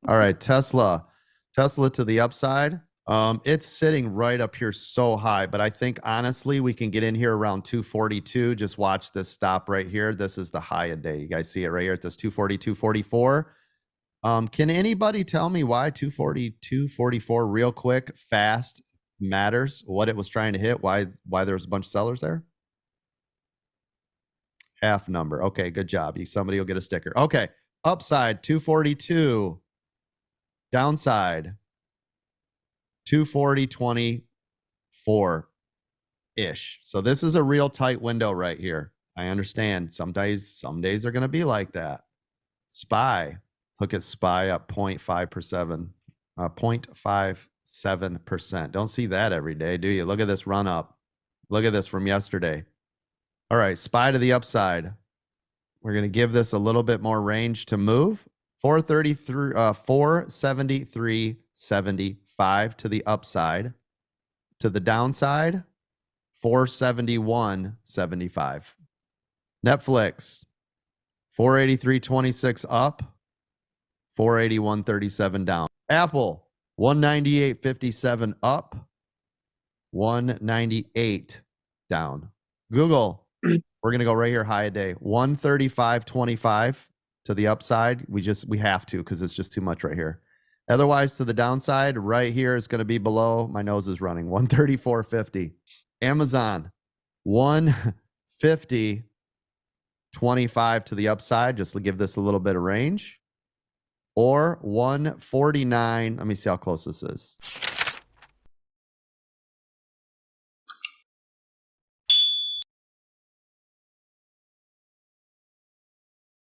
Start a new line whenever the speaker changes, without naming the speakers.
All right, Tesla to the upside. It's sitting right up here so high, but I think honestly we can get in here around 242. Just watch this stop right here. This is the high of day. You guys see it right here at this 240, 244. Can anybody tell me why 240, 244 real quick, fast matters? What it was trying to hit? Why there's a bunch of sellers there? Half number. Okay, good job. Somebody will get a sticker. Okay, upside 242. Downside 240.24-ish. So this is a real tight window right here. I understand. Some days are going to be like that. SPY. Look at SPY up 0.5%. 0.57%. Don't see that every day, do you? Look at this run up. Look at this from yesterday. All right, SPY to the upside. We're going to give this a little bit more range to move. 473.75 to the upside. To the downside, 471.75. Netflix, 483.26 up, 481.37 down. Apple, 198.57 up, 198 down. Google, we're going to go right here, high a day, 135.25 to the upside. We have to because it's just too much right here. Otherwise, to the downside, right here is going to be below. My nose is running. 134.50. Amazon, 150.25 to the upside, just to give this a little bit of range. Or 149. Let me see how close this is.